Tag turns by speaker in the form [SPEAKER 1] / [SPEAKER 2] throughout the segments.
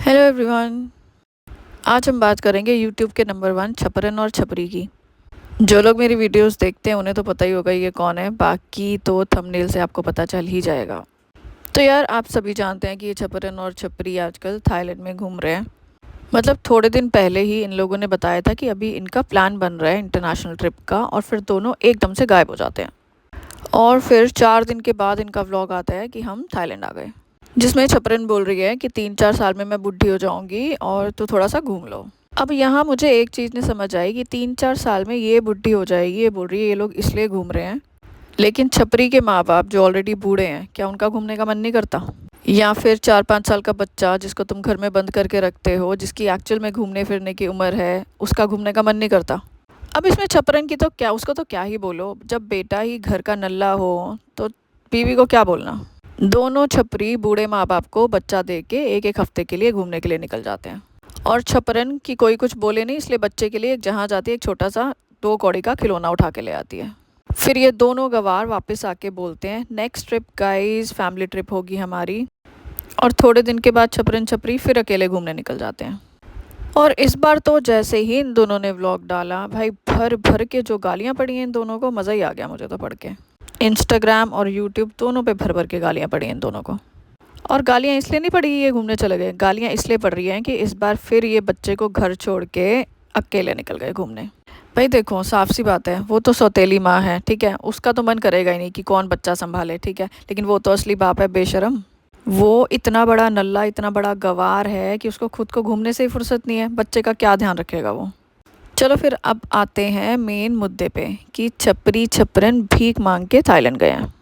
[SPEAKER 1] Hello everyone. आज हम बात करेंगे यूट्यूब के नंबर 1 छपरन और छपरी की। जो लोग मेरी वीडियोस देखते हैं उन्हें तो पता ही होगा ये कौन है, बाकी तो थंबनेल से आपको पता चल ही जाएगा। तो यार आप सभी जानते हैं कि ये छपरन और छपरी आजकल थाईलैंड में घूम रहे हैं। मतलब थोड़े दिन पहले ही इन लोगों ने बताया था कि अभी इनका प्लान बन रहा है इंटरनेशनल ट्रिप का, और फिर दोनों एकदम से गायब हो जाते हैं। और फिर 4 दिन के बाद इनका व्लॉग आता है कि हम थाईलैंड आ गए, जिसमें छपरन बोल रही है कि 3-4 साल में मैं बुढ़ी हो जाऊंगी और तो थोड़ा सा घूम लो। अब यहाँ मुझे एक चीज़ नहीं समझ आई कि 3-4 साल में ये बुढ़ी हो जाएगी, ये बोल रही है ये लोग इसलिए घूम रहे हैं, लेकिन छपरी के माँ बाप जो ऑलरेडी बूढ़े हैं, क्या उनका घूमने का मन नहीं करता? या फिर 4-5 साल का बच्चा जिसको तुम घर में बंद करके रखते हो, जिसकी एक्चुअल में घूमने फिरने की उम्र है, उसका घूमने का मन नहीं करता? अब इसमें छपरन की तो क्या, उसको तो क्या ही बोलो, जब बेटा ही घर का नल्ला हो तो बीवी को क्या बोलना। दोनों छपरी बूढ़े माँ बाप को बच्चा दे के एक एक हफ्ते के लिए घूमने के लिए निकल जाते हैं, और छपरन की कोई कुछ बोले नहीं, इसलिए बच्चे के लिए जहाँ जाती है एक छोटा सा 2 कौड़ी का खिलौना उठा के ले आती है। फिर ये दोनों गवार वापस आके बोलते हैं next trip guys, family trip होगी हमारी। और थोड़े दिन के बाद छपरन छपरी फिर अकेले घूमने निकल जाते हैं। और इस बार तो जैसे ही इन दोनों ने व्लॉग डाला, भाई भर भर के जो गालियाँ पड़ी हैं इन दोनों को, मज़ा ही आ गया मुझे तो पढ़ के। इंस्टाग्राम और यूट्यूब दोनों पे भर भर के गालियाँ पड़ी हैं इन दोनों को। और गालियाँ इसलिए नहीं पड़ी ये घूमने चले गए, गालियाँ इसलिए पड़ रही हैं कि इस बार फिर ये बच्चे को घर छोड़ के अकेले निकल गए घूमने। भाई देखो साफ सी बात है, वो तो सौतेली माँ है, ठीक है, उसका तो मन करेगा ही नहीं कि कौन बच्चा संभाले, ठीक है, लेकिन वो तो असली बाप है बेशरम। वो इतना बड़ा नल्ला, इतना बड़ा गवार है कि उसको खुद को घूमने से ही फुर्सत नहीं है, बच्चे का क्या ध्यान रखेगा वो। चलो फिर अब आते हैं मेन मुद्दे पे कि छपरी छपरन भीख मांग के थाईलैंड गए हैं।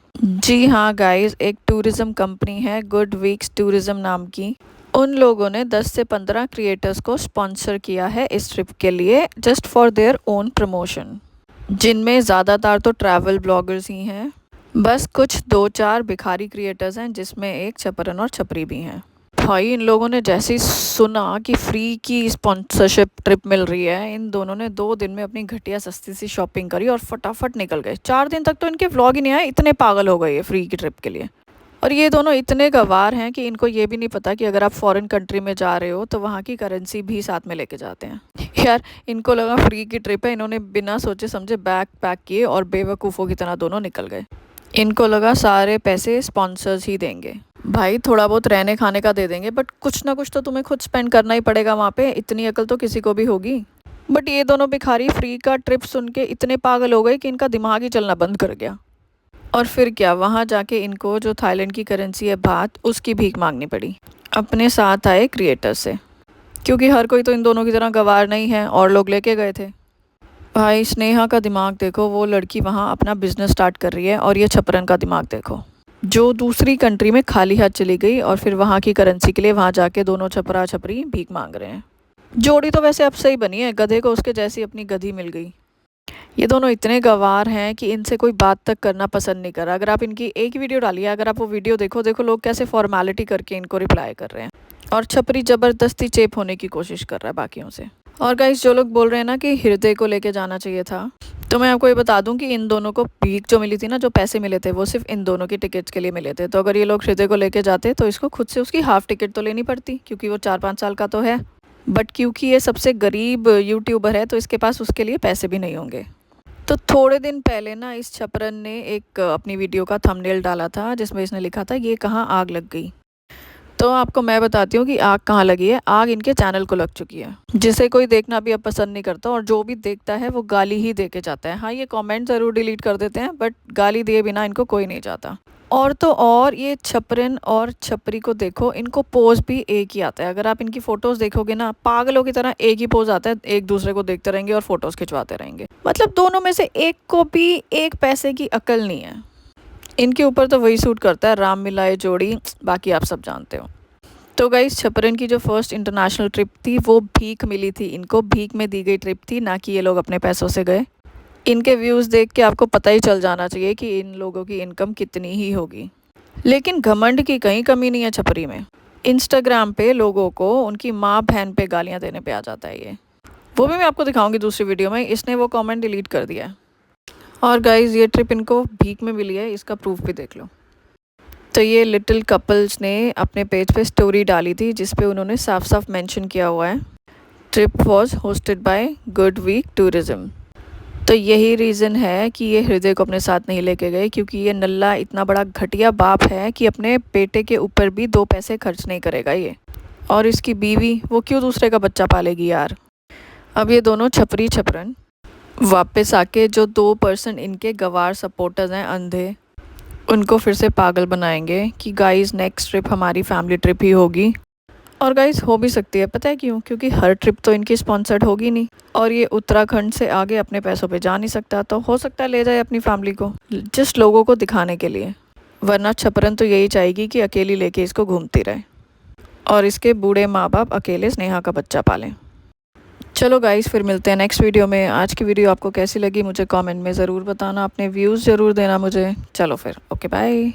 [SPEAKER 1] जी हाँ गाइस, एक टूरिज्म कंपनी है गुड वीक्स टूरिज्म नाम की, उन लोगों ने 10 से 15 क्रिएटर्स को स्पॉन्सर किया है इस ट्रिप के लिए, just for their own promotion, जिनमें ज़्यादातर तो ट्रैवल ब्लॉगर्स ही हैं। बस कुछ 2-4 भिखारी क्रिएटर्स हैं, जिसमें एक छपरन और छपरी भी हैं। भाई इन लोगों ने जैसे ही सुना कि फ्री की स्पॉन्सरशिप ट्रिप मिल रही है, इन दोनों ने 2 दिन में अपनी घटिया सस्ती सी शॉपिंग करी और फटाफट निकल गए। 4 दिन तक तो इनके व्लॉग ही नहीं आए, इतने पागल हो गए ये फ्री की ट्रिप के लिए। और ये दोनों इतने गंवार हैं कि इनको ये भी नहीं पता कि अगर आप फॉरेन कंट्री में जा रहे हो तो वहाँ की करेंसी भी साथ में लेके जाते हैं। यार इनको लगा फ्री की ट्रिप है, इन्होंने बिना सोचे समझे बैग पैक किए और बेवकूफ़ों की तरह दोनों निकल गए। इनको लगा सारे पैसे स्पॉन्सर्स ही देंगे। भाई थोड़ा बहुत रहने खाने का दे देंगे, बट कुछ ना कुछ तो तुम्हें खुद स्पेंड करना ही पड़ेगा वहाँ पे, इतनी अकल तो किसी को भी होगी। बट ये दोनों भिखारी फ्री का ट्रिप सुन के इतने पागल हो गए कि इनका दिमाग ही चलना बंद कर गया। और फिर क्या, वहाँ जाके इनको जो थाईलैंड की करेंसी है बात, उसकी भीख मांगनी पड़ी अपने साथ आए क्रिएटर से, क्योंकि हर कोई तो इन दोनों की तरह गवार नहीं है, और लोग लेके गए थे। भाई स्नेहा का दिमाग देखो, वो लड़की वहाँ अपना बिजनेस स्टार्ट कर रही है, और ये छपरन का दिमाग देखो जो दूसरी कंट्री में खाली हाथ चली गई और फिर वहाँ की करेंसी के लिए वहाँ जाके दोनों छपरा छपरी भीख मांग रहे हैं। जोड़ी तो वैसे अब सही बनी है, गधे को उसके जैसी अपनी गधी मिल गई। ये दोनों इतने गंवार हैं कि इनसे कोई बात तक करना पसंद नहीं कर रहा। अगर आप इनकी एक वीडियो डालिए, अगर आप वो वीडियो देखो, देखो लोग कैसे फॉर्मेलिटी करके इनको रिप्लाई कर रहे हैं, और छपरी ज़बरदस्ती चेप होने की कोशिश कर रहा है बाकियों से। और गाइस जो लोग बोल रहे हैं ना कि हृदय को लेके जाना चाहिए था, तो मैं आपको ये बता दूं कि इन दोनों को भीख जो मिली थी ना, जो पैसे मिले थे, वो सिर्फ इन दोनों की टिकट्स के लिए मिले थे। तो अगर ये लोग हृदय को लेके जाते तो इसको खुद से उसकी हाफ टिकट तो लेनी पड़ती, क्योंकि वो 4-5 साल का तो है। बट क्योंकि ये सबसे गरीब यूट्यूबर है तो इसके पास उसके लिए पैसे भी नहीं होंगे। तो थोड़े दिन पहले ना इस छपरन ने एक अपनी वीडियो का थंबनेल डाला था, जिसमें इसने लिखा था ये कहाँ आग लग गई। तो आपको मैं बताती हूँ कि आग कहाँ लगी है। आग इनके चैनल को लग चुकी है, जिसे कोई देखना भी अब पसंद नहीं करता, और जो भी देखता है वो गाली ही दे के जाता है। हाँ ये कमेंट ज़रूर डिलीट कर देते हैं, बट गाली दिए बिना इनको कोई नहीं जाता। और तो और ये छपरन और छपरी को देखो, इनको पोज भी एक ही आता है। अगर आप इनकी फ़ोटोज़ देखोगे ना, पागलों की तरह एक ही पोज आता है, एक दूसरे को देखते रहेंगे और फ़ोटोज़ खिंचवाते रहेंगे। मतलब दोनों में से एक को भी एक पैसे की अकल नहीं है। इनके ऊपर तो वही सूट करता है, राम मिलाए जोड़ी, बाकी आप सब जानते हो। तो गाइस छपरन की जो फर्स्ट इंटरनेशनल ट्रिप थी वो भीख मिली थी, इनको भीख में दी गई ट्रिप थी, ना कि ये लोग अपने पैसों से गए। इनके व्यूज़ देख के आपको पता ही चल जाना चाहिए कि इन लोगों की इनकम कितनी ही होगी। लेकिन घमंड की कहीं कमी नहीं है छपरी में। इंस्टाग्राम पे लोगों को उनकी माँ बहन पे गालियाँ देने पे आ जाता है ये। वो भी मैं आपको दिखाऊंगी दूसरी वीडियो में, इसने वो कमेंट डिलीट कर दिया है। और गाइस ये ट्रिप इनको भीख में मिली है, इसका प्रूफ भी देख लो। तो ये लिटिल कपल्स ने अपने पेज पे स्टोरी डाली थी जिस पे उन्होंने साफ साफ मेंशन किया हुआ है, trip was hosted by Good Week Tourism. तो यही रीज़न है कि ये हृदय को अपने साथ नहीं लेके गए, क्योंकि ये नल्ला इतना बड़ा घटिया बाप है कि अपने बेटे के ऊपर भी 2 पैसे खर्च नहीं करेगा ये। और इसकी बीवी, वो क्यों दूसरे का बच्चा पालेगी यार। अब ये दोनों छपरी छपरन वापस आके जो 2% इनके गवार सपोर्टर्स हैं अंधे, उनको फिर से पागल बनाएंगे कि गाइस नेक्स्ट ट्रिप हमारी फैमिली ट्रिप ही होगी। और गाइस हो भी सकती है, पता है क्यों? क्योंकि हर ट्रिप तो इनकी स्पॉन्सर्ड होगी नहीं, और ये उत्तराखंड से आगे अपने पैसों पे जा नहीं सकता, तो हो सकता है ले जाए अपनी फैमिली को, जस्ट लोगों को दिखाने के लिए। वरना छपरन तो यही चाहेगी कि अकेली लेके इसको घूमती रहे और इसके बूढ़े माँ बाप अकेले स्नेहा का बच्चा पालें। चलो गाइस, फिर मिलते हैं नेक्स्ट वीडियो में। आज की वीडियो आपको कैसी लगी मुझे कमेंट में ज़रूर बताना, अपने व्यूज़ ज़रूर देना मुझे। चलो फिर, ओके बाय।